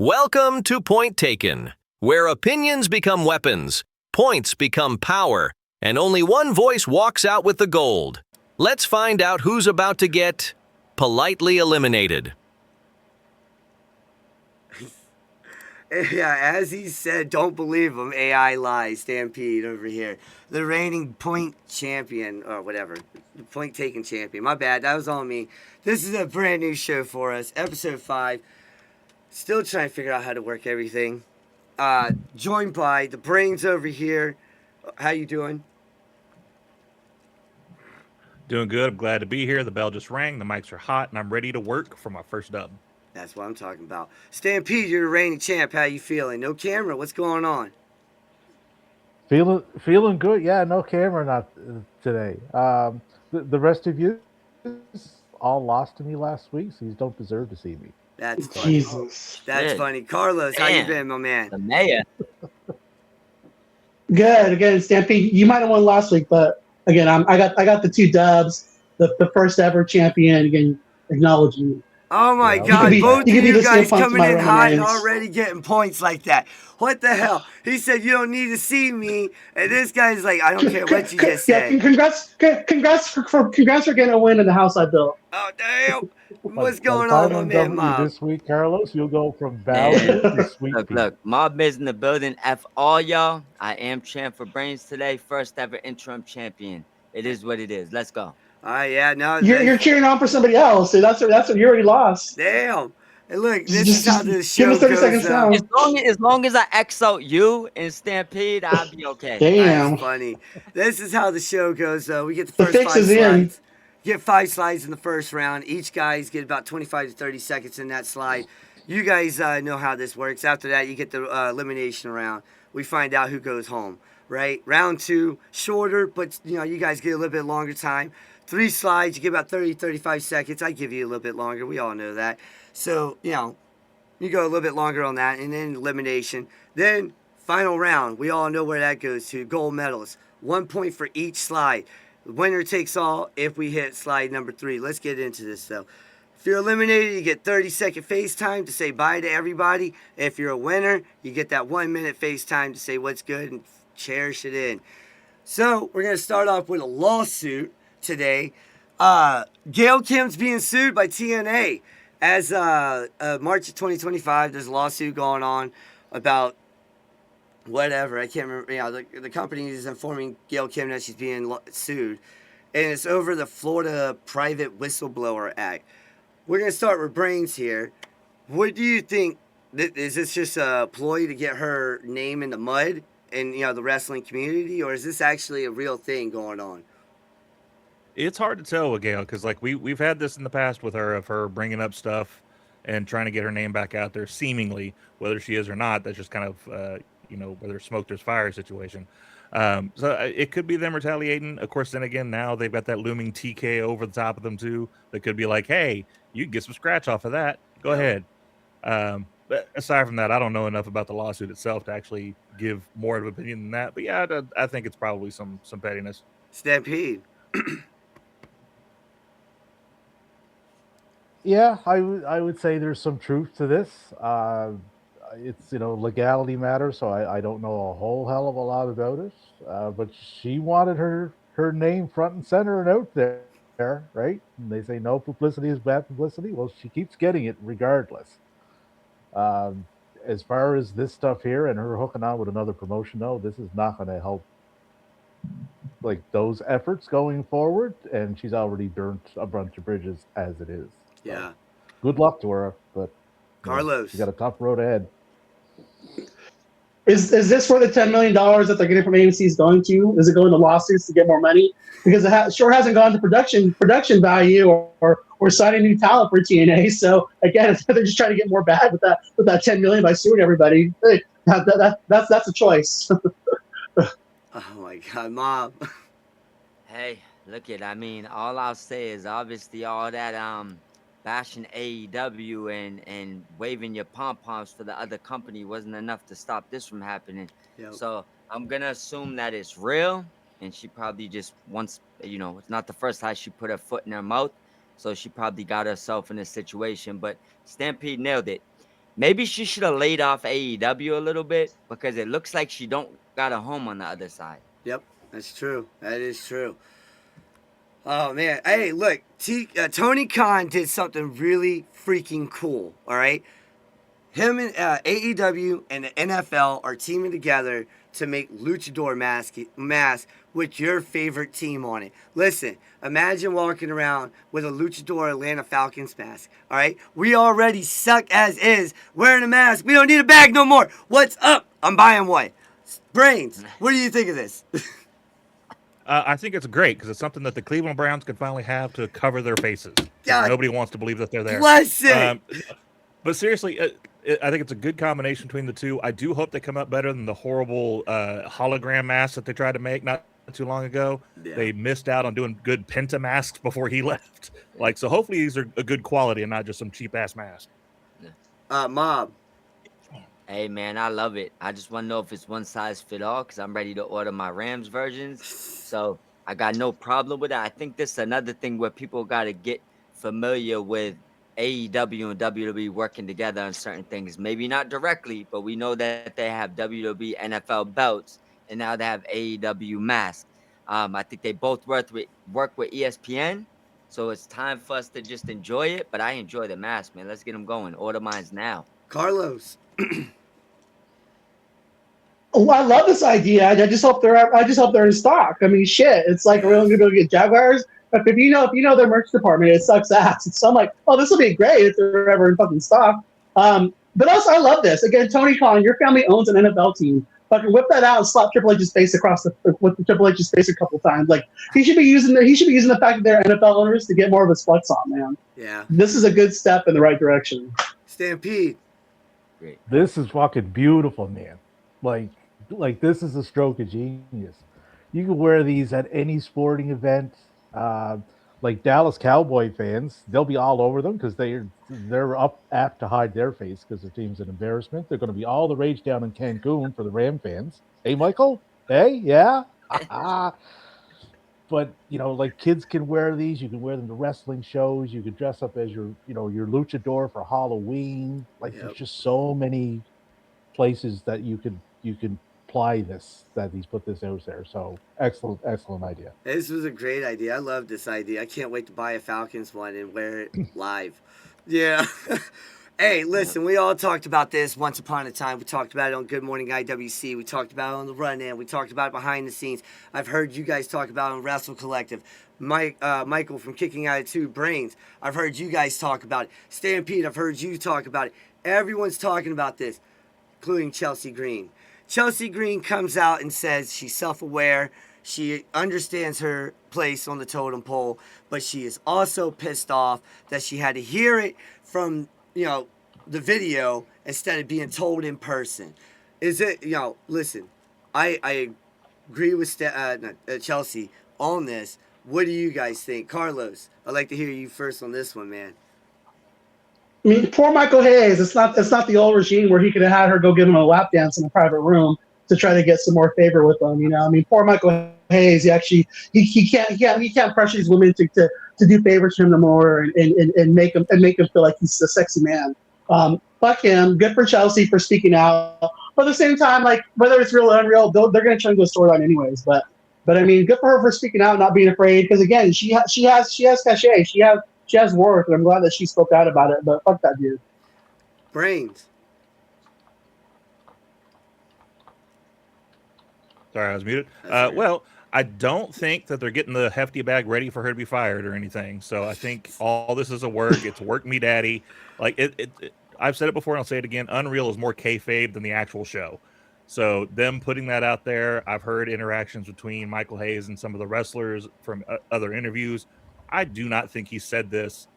Welcome to Point Taken, where opinions become weapons, points become power, and only one voice walks out with the gold. Let's find out who's about to get politely eliminated. Yeah, as he said, don't believe him. AI lies. Stampede over here. The reigning point champion, or whatever. The point taken champion. My bad. That was on me. This is a brand new show for us. Episode 5. Still trying to figure out how to work everything. Joined by the brains over here. How you doing? Doing good. I'm glad to be here. The bell just rang. The mics are hot, and I'm ready to work for my first dub. That's what I'm talking about. Stampede, you're the reigning champ. How you feeling? No camera. What's going on? Feeling good. Yeah, no camera not today. The rest of you all lost to me last week, so you don't deserve to see me. That's funny. Jesus. That's Shit. funny. Carlos, how you been, my man? The mayor. Good. Again, Stampede, you might have won last week, but again, I got the 2 dubs, the first ever champion. Again, acknowledge me. Oh my Yeah, God! Both of you could be you the guys CM Punk to coming my in Roman hot and Reigns. already getting points like that. What the hell? He said you don't need to see me, and this guy's like, I don't care what you just Yeah, said. congrats for getting a win in the house I built. Oh damn! What's By going the on, time my I'm man, done with you Mob? this week, Carlos, you'll go from Bowser to Sweet Pea. Look, Mob is in the building. F all y'all. I am champ for Brains today. First ever interim champion. It is what it is. Let's go. All right, yeah, no, You're cheering on for somebody else, so that's what you already lost. damn. And look, this Just is how this give show us 30 goes. seconds now. As long as I X out you and Stampede, I'll be okay. Damn. That's funny. This is how the show goes. We get the The first fix 5 is in. slides. Get 5 slides in the first round. Each guys get about 25 to 30 seconds in that slide. You guys know how this works. After that, you get the elimination round. We find out who goes home. Right? Round 2, shorter, but you guys get a little bit longer time. 3 slides, you get about 30, 35 seconds. I give you a little bit longer. We all know that. So, you go a little bit longer on that, and then elimination. Then, final round. We all know where that goes to. Gold medals. 1 point for each slide. Winner takes all if we hit slide number 3. Let's get into this, though. If you're eliminated, you get 30-second FaceTime to say bye to everybody. If you're a winner, you get that 1-minute FaceTime to say what's good and cherish it in. So, we're going to start off with a lawsuit today. Gail Kim's being sued by TNA. As March of 2025, there's a lawsuit going on about whatever. I can't remember. The company is informing Gail Kim that she's being sued. And it's over the Florida Private Whistleblower Act. We're going to start with Brains here. What do you think? Is this just a ploy to get her name in the mud in the wrestling community? Or is this actually a real thing going on? It's hard to tell with Gail because we've had this in the past with her, of her bringing up stuff and trying to get her name back out there, seemingly, whether she is or not. That's just kind of whether smoke there's fire situation. So it could be them retaliating. Of course, then again, now they've got that looming TK over the top of them too. That could be like, hey, you can get some scratch off of that. Go ahead. But aside from that, I don't know enough about the lawsuit itself to actually give more of an opinion than that. But yeah, I think it's probably some pettiness. Stampede. Yeah, I would say there's some truth to this. It's legality matters, so I don't know a whole hell of a lot about it. But she wanted her name front and center and out there, right? And they say no publicity is bad publicity. Well, she keeps getting it regardless. As far as this stuff here and her hooking on with another promotion, though, this is not going to help like those efforts going forward. And she's already burnt a bunch of bridges as it is. So, Yeah. good luck to her, but Carlos. she got a tough road ahead. Is this where the $10 million that they're getting from AMC is going to? Is it going to lawsuits to get more money? Because it sure hasn't gone to production value or signing new talent for TNA. So again, they're just trying to get more bad with that $10 million by suing everybody. Hey, that's a choice. Oh my God, Mob. Hey, all I'll say is obviously all that bashing AEW and waving your pom-poms for the other company wasn't enough to stop this from happening. Yep. So I'm going to assume that it's real, and she probably just wants, it's not the first time she put her foot in her mouth, so she probably got herself in a situation. But Stampede nailed it. Maybe she should have laid off AEW a little bit because it looks like she don't got a home on the other side. Yep, that's true. That is true. Oh man, hey, look, Tony Khan did something really freaking cool. All right, him and AEW and the NFL are teaming together to make luchador mask with your favorite team on it. Listen, imagine walking around with a luchador Atlanta Falcons mask. All right, we already suck as is wearing a mask. We don't need a bag no more. What's up? I'm buying one. Brains, what do you think of this? I think it's great because it's something that the Cleveland Browns can finally have to cover their faces. God, nobody wants to believe that they're there. bless it. But seriously, I think it's a good combination between the two. I do hope they come up better than the horrible hologram masks that they tried to make not too long ago. Yeah. They missed out on doing good Penta masks before he left. So hopefully these are a good quality and not just some cheap ass mask. Mob. Hey man, I love it. I just want to know if it's one size fit all because I'm ready to order my Rams versions. So I got no problem with it. I think this is another thing where people got to get familiar with AEW and WWE working together on certain things. Maybe not directly, but we know that they have WWE NFL belts and now they have AEW masks. I think they both work with ESPN. So it's time for us to just enjoy it. But I enjoy the mask, man. Let's get them going. Order mines now. Carlos. Oh, I love this idea. I just hope they're in stock. I mean, shit. It's like we're only going to get Jaguars. But if you know their merch department, it sucks ass. So I'm like, oh, this will be great if they're ever in fucking stock. But also, I love this. Again, Tony Khan, your family owns an NFL team. Fucking whip that out and slap Triple H's face with Triple H's face a couple times. Like he should be using the fact that they're NFL owners to get more of his flex on, man. Yeah. This is a good step in the right direction. Stampede. Great. This is fucking beautiful, man. Like this is a stroke of genius. You can wear these at any sporting event. Like Dallas Cowboy fans, they'll be all over them because they're apt to hide their face because their team's an embarrassment. They're going to be all the rage down in Cancun for the Ram fans. Hey, Michael. Hey, yeah. But like kids can wear these. You can wear them to wrestling shows. You can dress up as your luchador for Halloween. Like Yep. there's just so many places that you can apply this, that he's put this out there. So excellent idea. This was a great idea. I love this idea. I can't wait to buy a Falcons one and wear it live. Yeah. Hey, listen, we all talked about this once upon a time. We talked about it on Good Morning IWC. We talked about it on the run-in. We talked about it behind the scenes. I've heard you guys talk about it on Wrestle Collective. Michael from Kicking Out of Two Brains, I've heard you guys talk about it. Stampede, I've heard you talk about it. Everyone's talking about this, including Chelsea Green. Chelsea Green comes out and says she's self-aware. She understands her place on the totem pole, but she is also pissed off that she had to hear it from, the video instead of being told in person. Is it, listen, I agree with Chelsea on this. What do you guys think? Carlos, I'd like to hear you first on this one, man. I mean, poor Michael Hayes. It's not the old regime where he could have had her go give him a lap dance in a private room to try to get some more favor with him. I mean, poor Michael Hayes. He can't pressure these women to do favors to him no more and make him feel like he's a sexy man. Fuck him. Good for Chelsea for speaking out. But at the same time, like whether it's real or unreal, they're going to try to go storyline anyways. But I mean, good for her for speaking out, and not being afraid. Because again, she has cachet. She has worth, and I'm glad that she spoke out about it. But fuck that dude. Brains. Sorry, I was muted. That's Well, I don't think that they're getting the hefty bag ready for her to be fired or anything. So I think all this is a work. It's work me daddy. Like I've said it before and I'll say it again. Unreal is more kayfabe than the actual show. So them putting that out there, I've heard interactions between Michael Hayes and some of the wrestlers from other interviews. I do not think he said this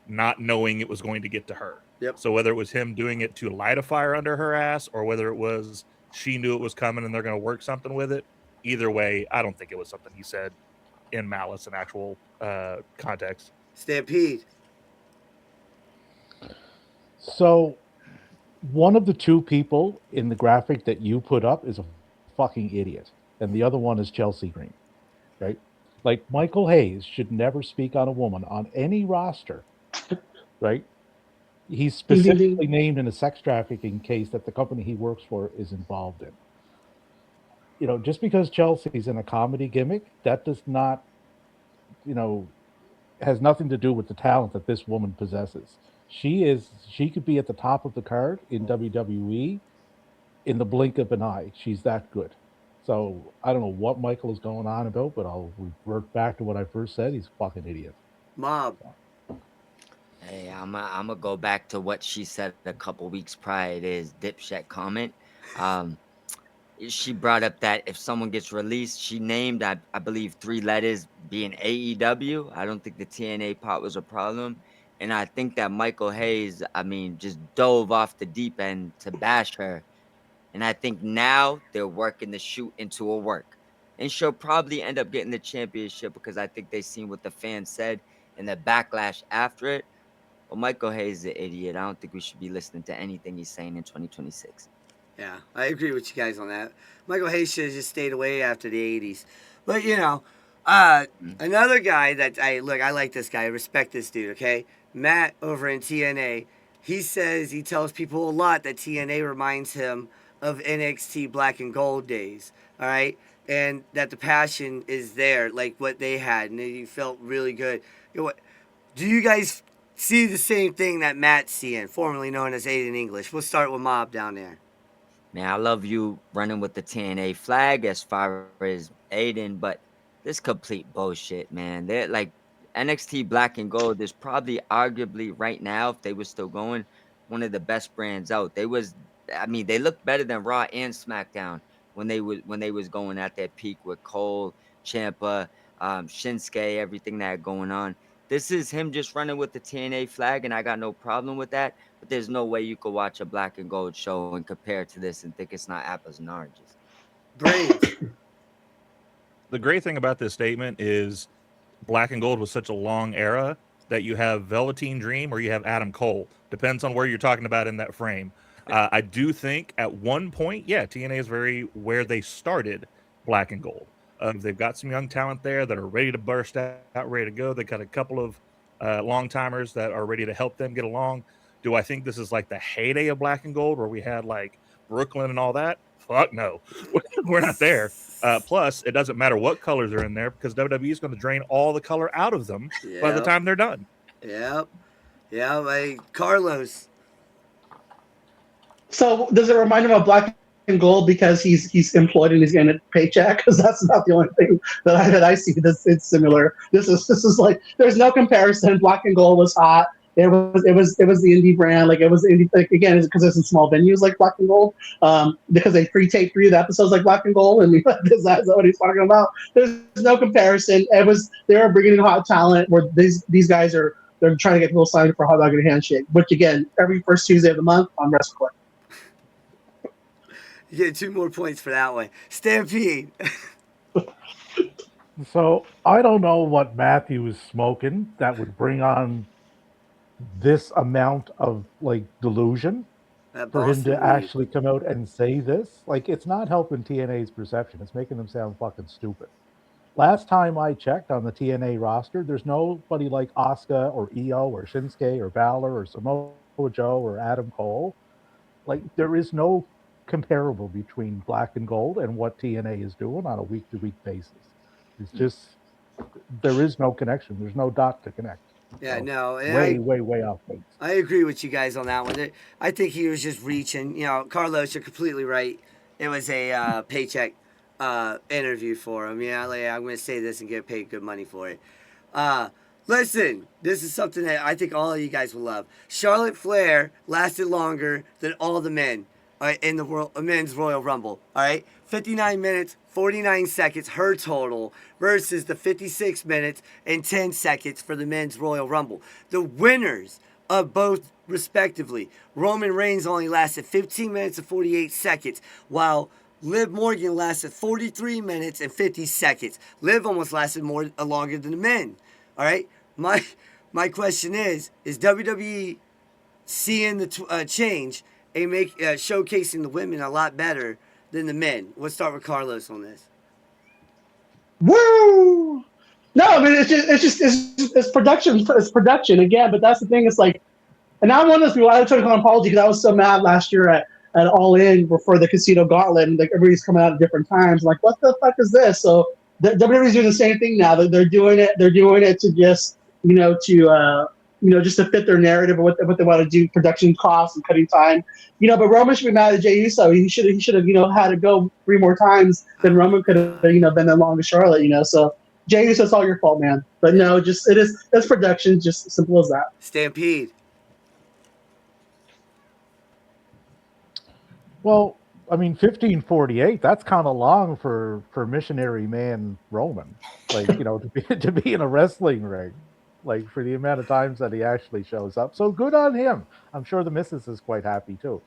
not knowing it was going to get to her. Yep. So whether it was him doing it to light a fire under her ass or whether it was she knew it was coming and they're going to work something with it, either way, I don't think it was something he said in malice and actual context. Stampede. So one of the two people in the graphic that you put up is a fucking idiot, and the other one is Chelsea Green, right? Like Michael Hayes should never speak on a woman on any roster, right? He's Ding, ding, specifically ding. named in a sex trafficking case that the company he works for is involved in. Just because Chelsea's in a comedy gimmick, that does not, you know, has nothing to do with the talent that this woman possesses. She could be at the top of the card in WWE in the blink of an eye. She's that good. So I don't know what Michael is going on about, but I'll revert back to what I first said. He's a fucking idiot. Mob. Hey, I'm gonna go back to what she said a couple weeks prior to his dipshit comment. Um, she brought up that if someone gets released, she named, I believe, 3 letters being AEW. I don't think the TNA part was a problem. And I think that Michael Hayes, I mean, just dove off the deep end to bash her. And I think now they're working the shoot into a work. And she'll probably end up getting the championship because I think they seen what the fans said and the backlash after it. Well, Michael Hayes is an idiot. I don't think we should be listening to anything he's saying in 2026. Yeah, I agree with you guys on that. Michael Hayes should have just stayed away after the 80s. But, another guy that I like this guy. I respect this dude, okay? Matt over in TNA. He says he tells people a lot that TNA reminds him of NXT Black and Gold days, all right? And that the passion is there, like what they had, and he felt really good. Do you guys see the same thing that Matt's seeing, formerly known as Aiden English? We'll start with Mob down there. Man, I love you running with the TNA flag as far as Aiden, but this complete bullshit, man. They're like NXT Black and Gold is probably arguably right now, if they were still going, one of the best brands out. They looked better than Raw and SmackDown when they was going at their peak with Cole, Ciampa, Shinsuke, everything that had going on. This is him just running with the TNA flag, and I got no problem with that. But there's no way you could watch a Black and Gold show and compare to this and think it's not apples and oranges. Brains. The great thing about this statement is Black and Gold was such a long era that you have Velveteen Dream or you have Adam Cole. Depends on where you're talking about in that frame. I do think at one point, TNA is very where they started Black and Gold. They've got some young talent there that are ready to burst out, ready to go. They've got a couple of long timers that are ready to help them get along. Do I think this is like the heyday of Black and Gold where we had like Brooklyn and all that? Fuck no. We're not there. Plus, it doesn't matter what colors are in there because WWE is going to drain all the color out of them by the time they're done. Yep. Yeah, like Carlos. So does it remind him of Black and Gold because he's employed and he's getting a paycheck? Because that's not the only thing that I see. It's similar. This is like there's no comparison. Black and Gold was hot. It was the indie brand. Like it was indie. Like, again, because it's in small venues like Black and Gold. Because they pre-taped 3 of the episodes like Black and Gold, and that's what he's talking about. There's no comparison. They were bringing in hot talent where these guys they're trying to get people signed for Hot Dog and Handshake. Which again, every first Tuesday of the month on WrestleClick. You get 2 more points for that one. Stampede. So I don't know what Matthew is smoking that would bring on this amount of like delusion for him to actually come out and say this. Like, it's not helping TNA's perception. It's making them sound fucking stupid. Last time I checked on the TNA roster, there's nobody like Asuka or Io or Shinsuke or Balor or Samoa Joe or Adam Cole. Like, there is no comparable between Black and Gold and what TNA is doing on a week-to-week basis. It's just, there is no connection. There's no dot to connect. Yeah, So, no. And way off base. I agree with you guys on that one. I think he was just reaching. Carlos, you're completely right. It was a paycheck interview for him. I'm going to say this and get paid good money for it. Listen, this is something that I think all of you guys will love. Charlotte Flair lasted longer than all the men in the men's Royal Rumble. All right, 59 minutes, 49 seconds, her total, versus the 56 minutes and 10 seconds for the men's Royal Rumble. The winners of both, respectively, Roman Reigns only lasted 15 minutes and 48 seconds, while Liv Morgan lasted 43 minutes and 50 seconds. Liv almost lasted longer than the men. All right, my question is WWE seeing the change and showcasing the women a lot better than the men? Let's start with Carlos on this. Woo! No, I mean it's production again. But that's the thing. It's like And I'm one of those people. I was trying to call an apology because I was so mad last year at All In for the Casino Gauntlet, and like everybody's coming out at different times. Like, what the fuck is this? So WWE's doing the same thing now. They're doing it. They're doing it to just just to fit their narrative of what they want to do, production costs and cutting time. But Roman should be mad at Jey Uso. He should have had to go 3 more times than Roman could have been the longest Charlotte. So Jey Uso, it's all your fault, man. But no, it's production, just as simple as that. Stampede. Well, I mean, 1548. That's kind of long for missionary man Roman, like to be in a wrestling ring, like for the amount of times that he actually shows up. So good on him. I'm sure the missus is quite happy too.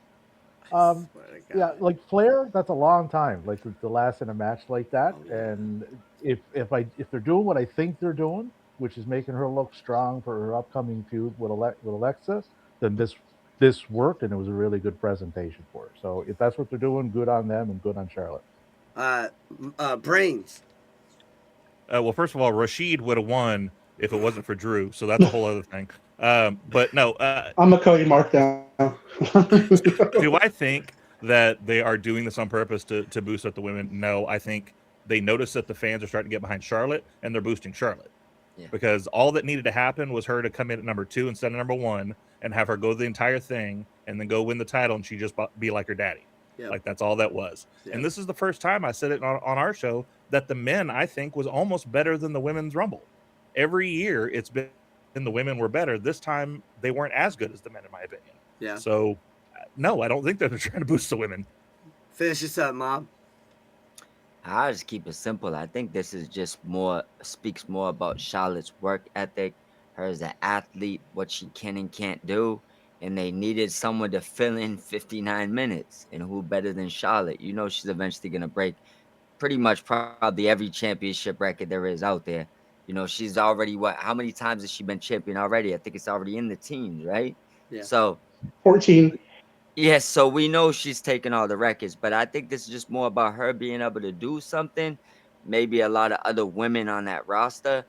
Yeah, like Flair, that's a long time, like to last in a match like that. And if they're doing what I think they're doing, which is making her look strong for her upcoming feud with Alexa, then this worked, and it was a really good presentation for her. So if that's what they're doing, good on them and good on Charlotte. Brains. Well, first of all, Rashid would have won if it wasn't for Drew, so that's a whole other thing. But no, I'm a Cody Markdown. Do I think that they are doing this on purpose to boost up the women? No, I think they notice that the fans are starting to get behind Charlotte, and they're boosting Charlotte. Yeah. Because all that needed to happen was her to come in at number 2 instead of number 1 and have her go the entire thing and then go win the title, and she just be like her daddy. Yep. Like, that's all that was. Yep. And this is the first time I said it on our show that the men, I think, was almost better than the women's Rumble. Every year it's been the women were better. This time they weren't as good as the men, in my opinion. Yeah. So, no, I don't think that they're trying to boost the women. Finish this up, Mob. I'll just keep it simple. I think this is just speaks more about Charlotte's work ethic, her as an athlete, what she can and can't do. And they needed someone to fill in 59 minutes. And who better than Charlotte? She's eventually going to break pretty much probably every championship record there is out there. She's already, how many times has she been champion already? I think it's already in the teens, right? Yeah. So 14. Yes, so we know she's taking all the records, but I think this is just more about her being able to do something. Maybe a lot of other women on that roster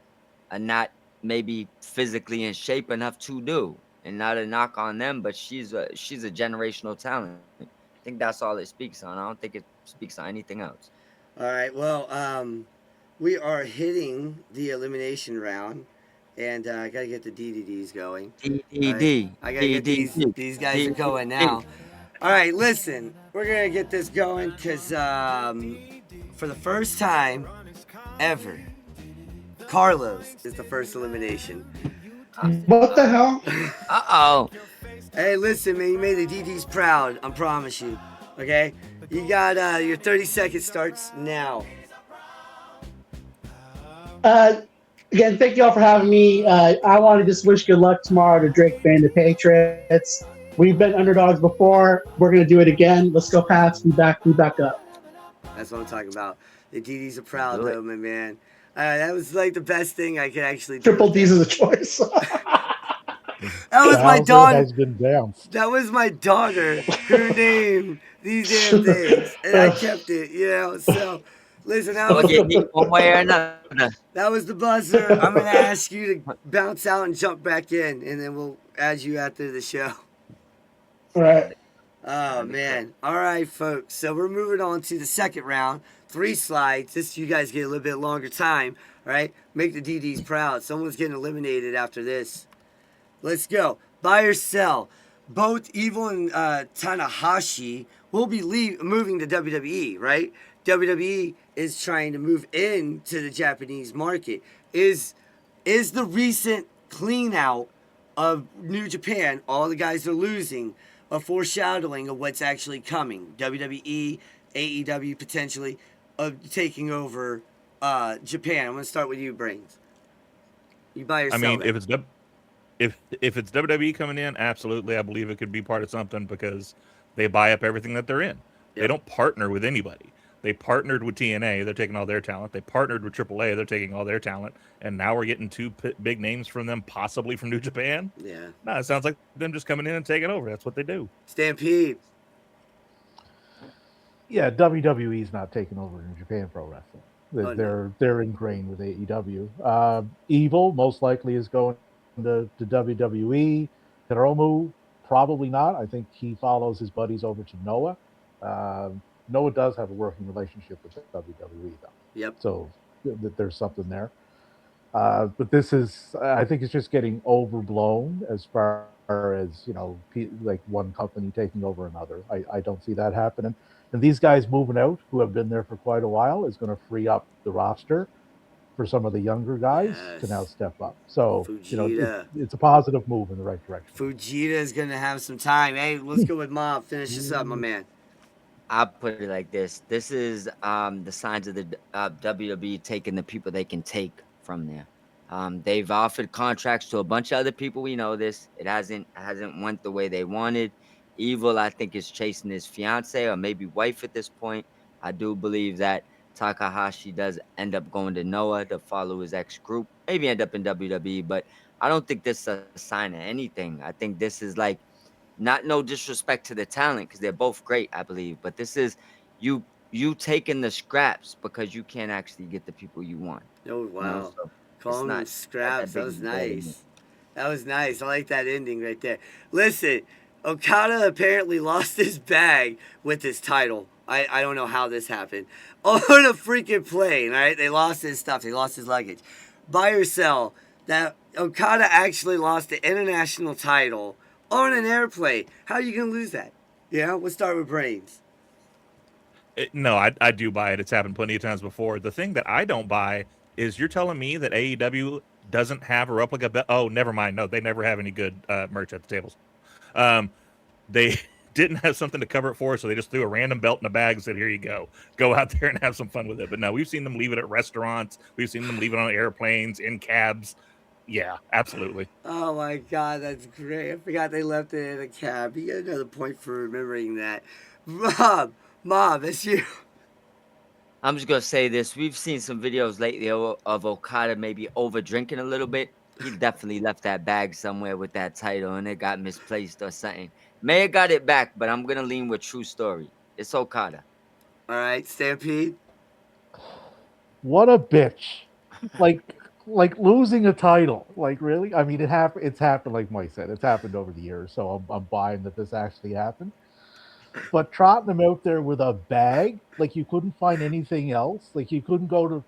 are not maybe physically in shape enough to do, and not a knock on them, but she's a generational talent. I think that's all it speaks on. I don't think it speaks on anything else. All right, well, we are hitting the elimination round. And I gotta get the DDDs going. DDD. I gotta get these guys are going now. All right, listen, we're gonna get this going because for the first time ever, Carlos is the first elimination. What the hell? Uh-oh. Hey, listen, man, you made the DDs proud. I promise you. Okay, you got your 30-second starts now. Again, thank you all for having me. I want to just wish good luck tomorrow to Drake Bay and the Patriots. We've been underdogs before. We're going to do it again. Let's go, Pats. We back up. That's what I'm talking about. The DDs are proud, though, my man. That was like the best thing I could actually do. Triple D's is a choice. That was my daughter. Has been down. That was my daughter who named these damn things, and I kept it. So. Listen, that was the buzzer. I'm going to ask you to bounce out and jump back in, and then we'll add you after the show. All right. Oh, man. All right, folks. So we're moving on to the second round. 3 slides. This, you guys get a little bit longer time. All right? Make the DDs proud. Someone's getting eliminated after this. Let's go. Buy or sell. Both Evil and Tanahashi will be moving to WWE, right? WWE is trying to move into the Japanese market. Is the recent clean out of New Japan, all the guys are losing, a foreshadowing of what's actually coming? WWE, AEW potentially taking over Japan. I'm going to start with you, Brains. You buy or sell? I mean, if it's WWE coming in, absolutely, I believe it could be part of something because they buy up everything that they're in. Yep. They don't partner with anybody. They partnered with TNA. They're taking all their talent. They partnered with AAA. They're taking all their talent. And now we're getting 2 big names from them, possibly from New Japan. Yeah. No, it sounds like them just coming in and taking over. That's what they do. Stampede. Yeah, WWE's not taking over New Japan Pro Wrestling. They're ingrained with AEW. Evil most likely is going to WWE. Hiromu probably not. I think he follows his buddies over to Noah. Noah does have a working relationship with WWE, though. Yep. So there's something there. But this is, I think it's just getting overblown as far as, like one company taking over another. I don't see that happening. And these guys moving out, who have been there for quite a while, is going to free up the roster for some of the younger guys to now Yes. step up. So, Fujita. it's a positive move in the right direction. Fujita is going to have some time. Hey, let's go with Mob. Finish this up, my man. I'll put it like this. This is the signs of the WWE taking the people they can take from there. They've offered contracts to a bunch of other people. We know this. It hasn't went the way they wanted. Evil, I think, is chasing his fiance or maybe wife at this point. I do believe that Takahashi does end up going to Noah to follow his ex group. Maybe end up in WWE, but I don't think this is a sign of anything. I think this is like, not no disrespect to the talent, because they're both great, I believe. But this is you taking the scraps because you can't actually get the people you want. Oh, wow. So Calling them not scraps. That big was of a deal to me. nice. That was nice. I like that ending right there. Listen, Okada apparently lost his bag with his title. I don't know how this happened. On a freaking plane, right? They lost his stuff. They lost his luggage. Buy or sell that Okada actually lost the international title on an airplane. How are you going to lose that? Yeah, we'll start with Brains. No, I do buy it. It's happened plenty of times before. The thing that I don't buy is you're telling me that AEW doesn't have a replica belt. Oh, never mind. No, they never have any good merch at the tables. They didn't have something to cover it for, so they just threw a random belt in a bag and said, here you go. Go out there and have some fun with it. But no, we've seen them leave it at restaurants. We've seen them leave it on airplanes, in cabs. Yeah, absolutely. Oh my God, that's great. I forgot they left it in a cab. You got another point for remembering that. Mob, it's you. I'm just gonna say this. We've seen some videos lately of Okada maybe over drinking a little bit. He definitely left that bag somewhere with that title and it got misplaced or something. May have got it back, but I'm gonna lean with true story. It's Okada. All right, Stampede. What a bitch! like losing a title. Like, really? I mean, it's happened. Like Mike said, it's happened over the years. So I'm buying that this actually happened. But trotting him out there with a bag, like you couldn't find anything else. Like you couldn't go to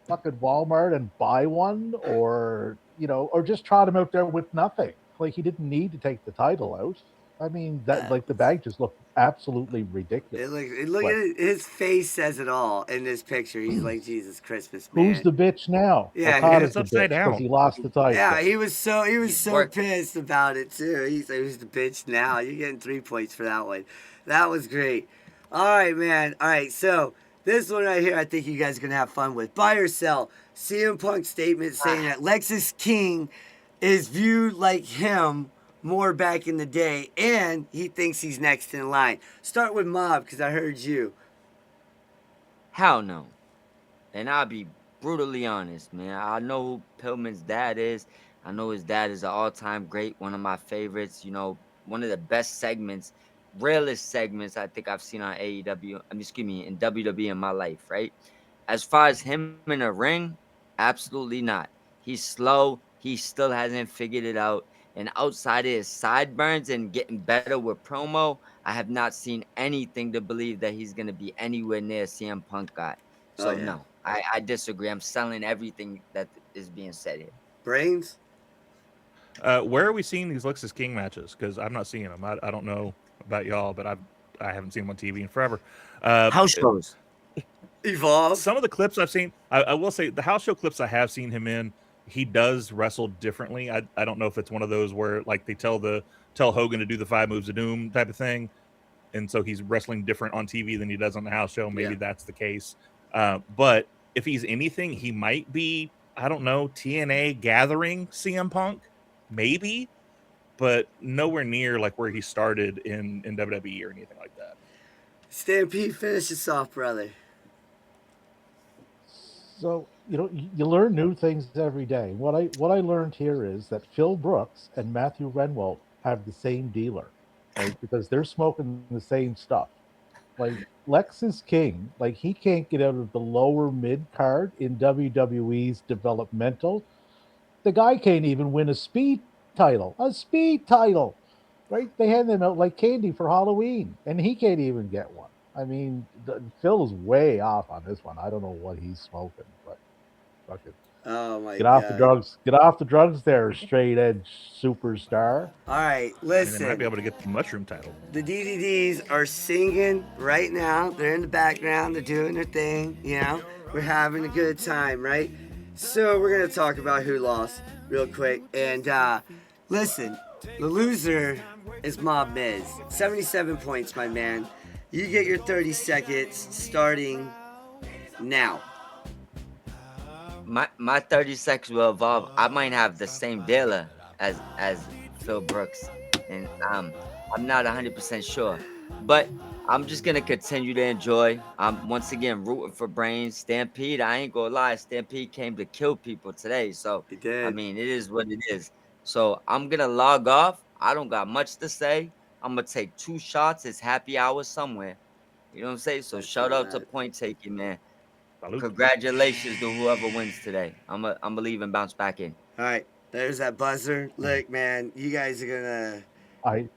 fucking Walmart and buy one, or or just trot him out there with nothing. Like he didn't need to take the title out. I mean, that like the bag just looked absolutely ridiculous. Look at it. His face says it all in this picture. He's like Jesus Christmas, man. Who's the bitch now? Yeah, Okada's it's the upside bitch down. because he lost the title. Yeah, he was so worked. pissed about it too. He's like, "Who's the bitch now?" You're getting 3 points for that one. That was great. All right, man. All right, so this one right here, I think you guys are gonna have fun with. Buy or sell. CM Punk statement saying that Lexis King is viewed like him more back in the day, and he thinks he's next in line. Start with Mob, because I heard you. Hell no. And I'll be brutally honest, man. I know who Pillman's dad is. I know his dad is an all-time great, one of my favorites. One of the best segments, realest segments I think I've seen on AEW. In WWE in my life, right? As far as him in a ring, absolutely not. He's slow. He still hasn't figured it out. And outside of his sideburns and getting better with promo, I have not seen anything to believe that he's going to be anywhere near CM Punk got. So, no, I disagree. I'm selling everything that is being said here. Brains? Where are we seeing these Lexis King matches? Because I'm not seeing them. I don't know about y'all, but I haven't seen them on TV in forever. House shows. Evolve. Some of the clips I've seen, I will say the house show clips I have seen him in, he does wrestle differently. I don't know if it's one of those where like they tell Hogan to do the 5 moves of doom type of thing, and so he's wrestling different on TV than he does on the house show. Maybe that's the case. But if he's anything, he might be, I don't know, TNA gathering CM Punk, maybe, but nowhere near like where he started in WWE or anything like that. Stampede, finish us off, brother. So you learn new things every day. What I learned here is that Phil Brooks and Matthew Renwalt have the same dealer, right? Because they're smoking the same stuff. Like Lexis King, like he can't get out of the lower mid card in WWE's developmental. The guy can't even win a speed title. right? They hand them out like candy for Halloween, and he can't even get one. I mean, Phil is way off on this one. I don't know what he's smoking, but fucking Oh my get off the god. drugs. Get off the drugs, there, straight edge superstar. All right, I mean, they might be listen. able to get the mushroom title. The DDDs are singing right now. They're in the background. They're doing their thing. You know, we're having a good time, right? So we're gonna talk about who lost real quick. And listen, the loser is Mob Miz. 77 points, my man. You get your 30 seconds starting now. My 30 seconds will evolve. I might have the same dealer as Phil Brooks, and I'm not 100% sure, but I'm just gonna continue to enjoy. I'm once again rooting for Brains. Stampede, I ain't gonna lie, Stampede came to kill people today. So He I did. mean, it is what it is. So I'm gonna log off. I don't got much to say. I'm gonna take 2 shots. It's happy hour somewhere. You know what I'm saying? So I shout feel out to that. Point Taking, man. Salute. Congratulations to whoever wins today. I'm leave and bounce back in. All right, there's that buzzer. Look, man, you guys are gonna. I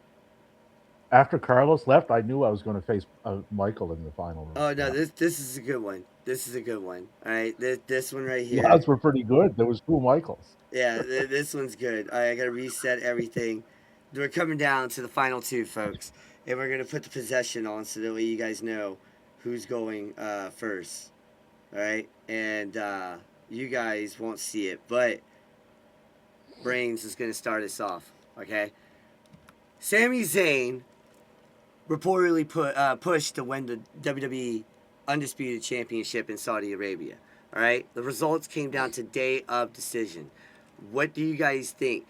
After Carlos left, I knew I was going to face Michael in the final round. Oh no, Yeah. this is a good one. This is a good one. All right, this one right The here. odds were pretty good. There was 2 Michaels. Yeah, this one's good. All right, I gotta reset everything. We're coming down to the final two, folks, and we're gonna put the possession on so that way you guys know who's going first. All right, and you guys won't see it, but Brains is gonna start us off. Okay, Sami Zayn reportedly pushed to win the WWE Undisputed Championship in Saudi Arabia. All right, the results came down to day of decision. What do you guys think?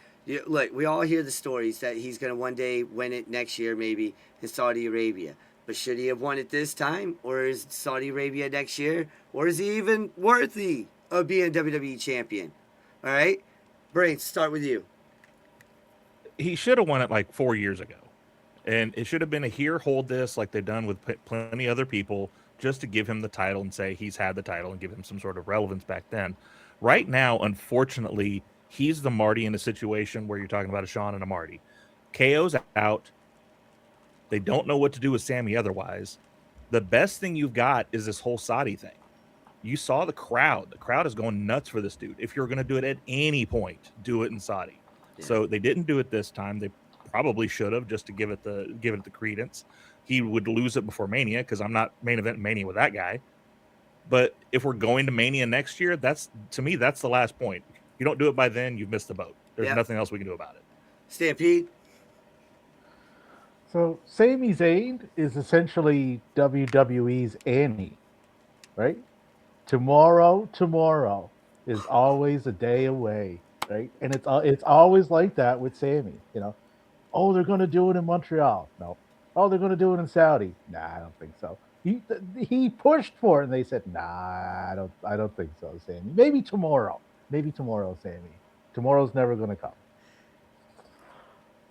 Look, we all hear the stories that he's going to one day win it next year, maybe in Saudi Arabia. But should he have won it this time, or is Saudi Arabia next year, or is he even worthy of being WWE champion? All right, Brains, start with you. He should have won it like 4 years ago. And it should have been a here, hold this, like they've done with plenty other people, just to give him the title and say he's had the title and give him some sort of relevance back then. Right now, unfortunately, he's the Marty in a situation where you're talking about a Sean and a Marty. KO's out. They don't know what to do with Sammy otherwise. The best thing you've got is this whole Saudi thing. You saw the crowd. The crowd is going nuts for this dude. If you're going to do it at any point, do it in Saudi. Yeah. So they didn't do it this time. They probably should have, just to give it the credence. He would lose it before Mania, because I'm not main event Mania with that guy. But if we're going to Mania next year, that's, to me, that's the last point. If you don't do it by then, you've missed the boat. There's Yep. nothing else we can do about it. Stampede. So Sami Zayn is essentially WWE's Annie, right? Tomorrow is always a day away, right? And it's always like that with Sammy. You know, oh, they're going to do it in Montreal. No. Oh, they're going to do it in Saudi. Nah, I don't think so. He pushed for it, and they said, nah, I don't think so, Sammy. Maybe tomorrow, Sammy. Tomorrow's never going to come.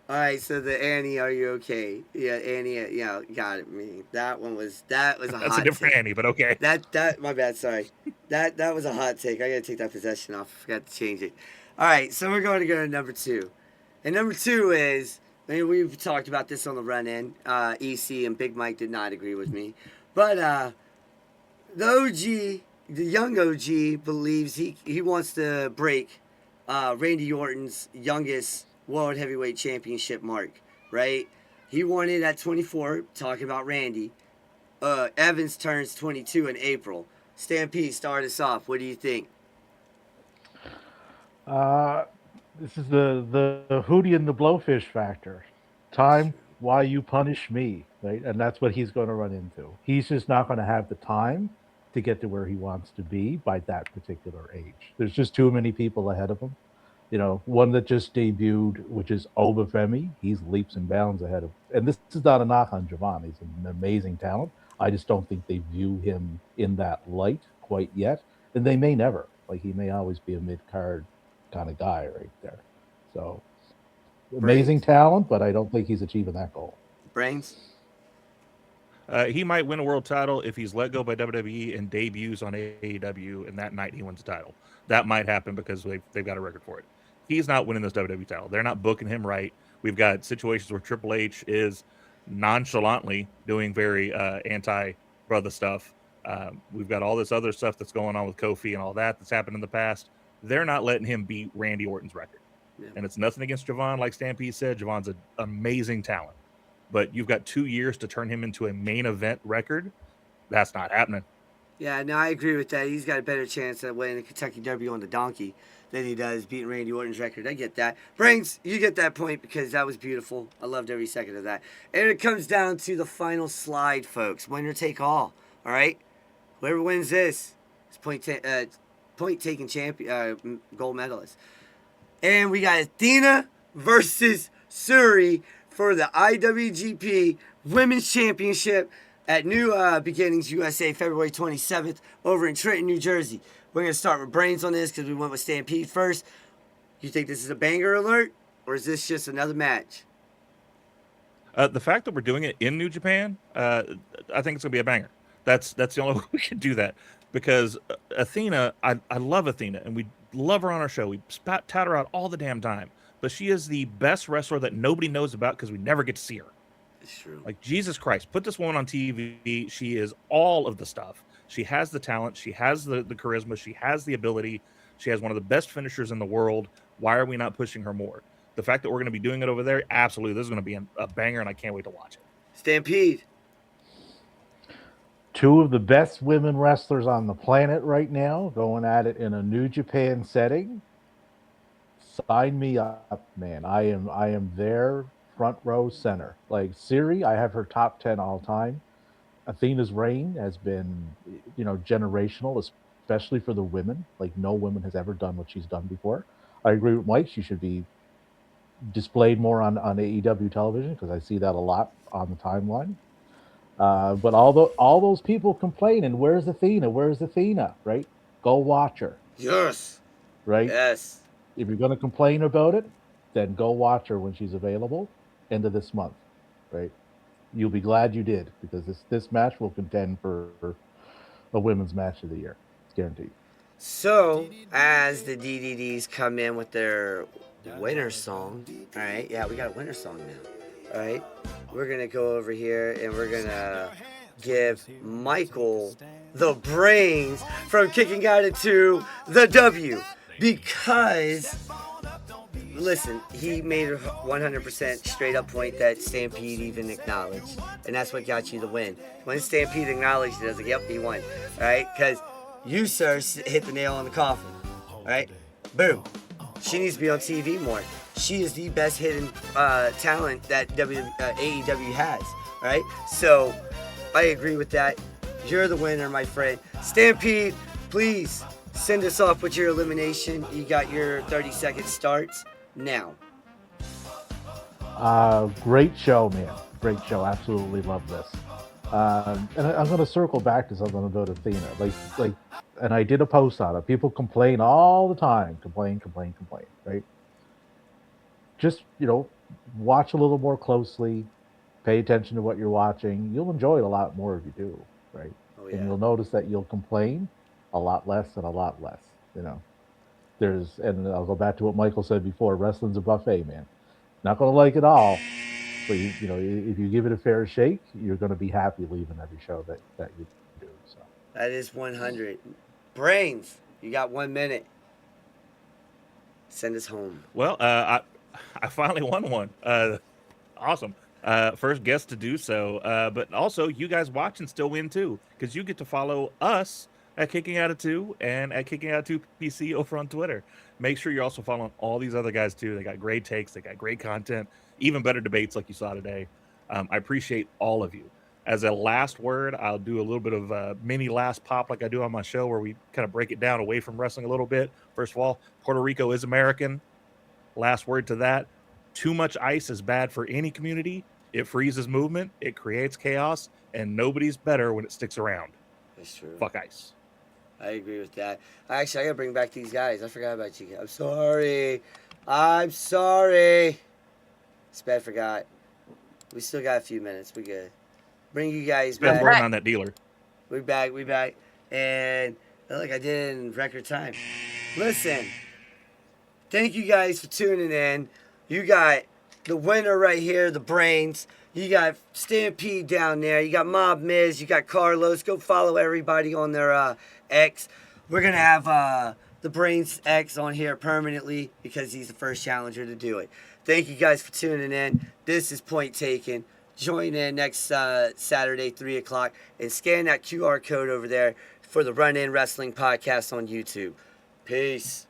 All right, so the Annie, are you okay? Yeah, Annie, yeah, got it. Me, that was a That's hot a different take. Annie, but okay. That my bad. Sorry, that was a hot take. I gotta take that possession off. I forgot to change it. All right, so we're going to go to number two, and number two is, I mean, we've talked about this on the run in. EC and Big Mike did not agree with me, but the OG, the young OG, believes he wants to break Randy Orton's youngest World Heavyweight Championship mark, right? He won it at 24, talking about Randy. Evans turns 22 in April. Stampede, start us off. What do you think? This is the Hootie and the Blowfish factor. Time, why you punish me, right? And that's what he's going to run into. He's just not going to have the time to get to where he wants to be by that particular age. There's just too many people ahead of him. You know, one that just debuted, which is Obafemi, he's leaps and bounds ahead of. And this is not a knock on Javon. He's an amazing talent. I just don't think they view him in that light quite yet. And they may never. Like, he may always be a mid-card kind of guy right there. So, amazing talent, but I don't think he's achieving that goal. Brains? He might win a world title if he's let go by WWE and debuts on AEW, and that night he wins the title. That might happen because they've got a record for it. If He's not winning this WWE title. They're not booking him right. We've got situations where Triple H is nonchalantly doing very anti-brother stuff. We've got all this other stuff that's going on with Kofi and all that's happened in the past. They're not letting him beat Randy Orton's record. Yeah. And it's nothing against Javon. Like Stampede said, Javon's an amazing talent. But you've got 2 years to turn him into a main event record. That's not happening. Yeah, no, I agree with that. He's got a better chance of winning the Kentucky Derby on the donkey than he does beating Randy Orton's record. I get that. Brains, you get that point because that was beautiful. I loved every second of that. And it comes down to the final slide, folks. Winner take all. All right? Whoever wins this is point-taking champion, gold medalist. And we got Athena versus Suri for the IWGP Women's Championship at New Beginnings USA, February 27th, over in Trenton, New Jersey. We're going to start with Brains on this because we went with Stampede first. You think this is a banger alert, or is this just another match? The fact that we're doing it in New Japan, I think it's going to be a banger. That's the only way we can do that. Because Athena, I love Athena, and we love her on our show. We tout her out all the damn time. But she is the best wrestler that nobody knows about because we never get to see her. It's true. Like, Jesus Christ, put this woman on TV. She is all of the stuff. She has the talent. She has the charisma. She has the ability. She has one of the best finishers in the world. Why are we not pushing her more? The fact that we're going to be doing it over there, absolutely. This is going to be a banger, and I can't wait to watch it. Stampede. 2 of the best women wrestlers on the planet right now going at it in a New Japan setting. Sign me up, man. I am there, front row center. Like Siri, I have her top 10 all time. Athena's reign has been, generational, especially for the women. Like, no woman has ever done what she's done before. I agree with Mike. She should be displayed more on AEW television because I see that a lot on the timeline. But all those people complaining, where's Athena? Where's Athena? Right? Go watch her. Yes. Right? Yes. If you're going to complain about it, then go watch her when she's available, end of this month. Right? You'll be glad you did because this match will contend for a women's match of the year. It's guaranteed. So, as the DDDs come in with their winner song, all right? Yeah, we got a winner song now. All right? We're going to go over here and we're going to give Michael the brains from kicking out it to the W because, listen, he made a 100% straight up point that Stampede even acknowledged, and that's what got you the win. When Stampede acknowledged it, I was like, yep, he won, all right? Because you, sir, hit the nail on the coffin, all right? Boom. She needs to be on TV more. She is the best hidden talent that AEW has, right? So I agree with that. You're the winner, my friend. Stampede, please send us off with your elimination. You got your 30-second starts now. Great show, man. Great show. Absolutely love this. And I'm going to circle back to something about Athena. Like, and I did a post on it. People complain all the time. Complain, right? Just, watch a little more closely. Pay attention to what you're watching. You'll enjoy it a lot more if you do, right? Oh, yeah. And you'll notice that you'll complain a lot less and a lot less, and I'll go back to what Michael said before. Wrestling's a buffet, man. Not going to like it all. But, if you give it a fair shake, you're going to be happy leaving every show that you do. So that is 100. Brains, you got 1 minute. Send us home. Well, I finally won one. Awesome. First guest to do so. But also, you guys watching still win too, because you get to follow us at Kicking Out of 2 and at Kicking Out of 2 PC over on Twitter. Make sure you're also following all these other guys too. They got great takes. They got great content. Even better debates like you saw today. I appreciate all of you. As a last word, I'll do a little bit of a mini last pop like I do on my show where we kind of break it down away from wrestling a little bit. First of all, Puerto Rico is American. Last word to that. Too much ice is bad for any community. It freezes movement. It creates chaos. And nobody's better when it sticks around. That's true. Fuck ice. I agree with that. Actually, I got to bring back these guys. I forgot about you guys. I'm sorry. Spad forgot. We still got a few minutes. We good. Bring you guys back. Spad's working on that dealer. We back. And look, I did it in record time. Listen, Thank you guys for tuning in. You got the winner right here, the Brains. You got Stampede down there. You got Mob Miz. You got Carlos. Go follow everybody on their X. We're going to have the Brains X on here permanently because he's the first challenger to do it. Thank you guys for tuning in. This is Point Taken. Join in next Saturday, 3 o'clock, and scan that QR code over there for the Run In Wrestling Podcast on YouTube. Peace.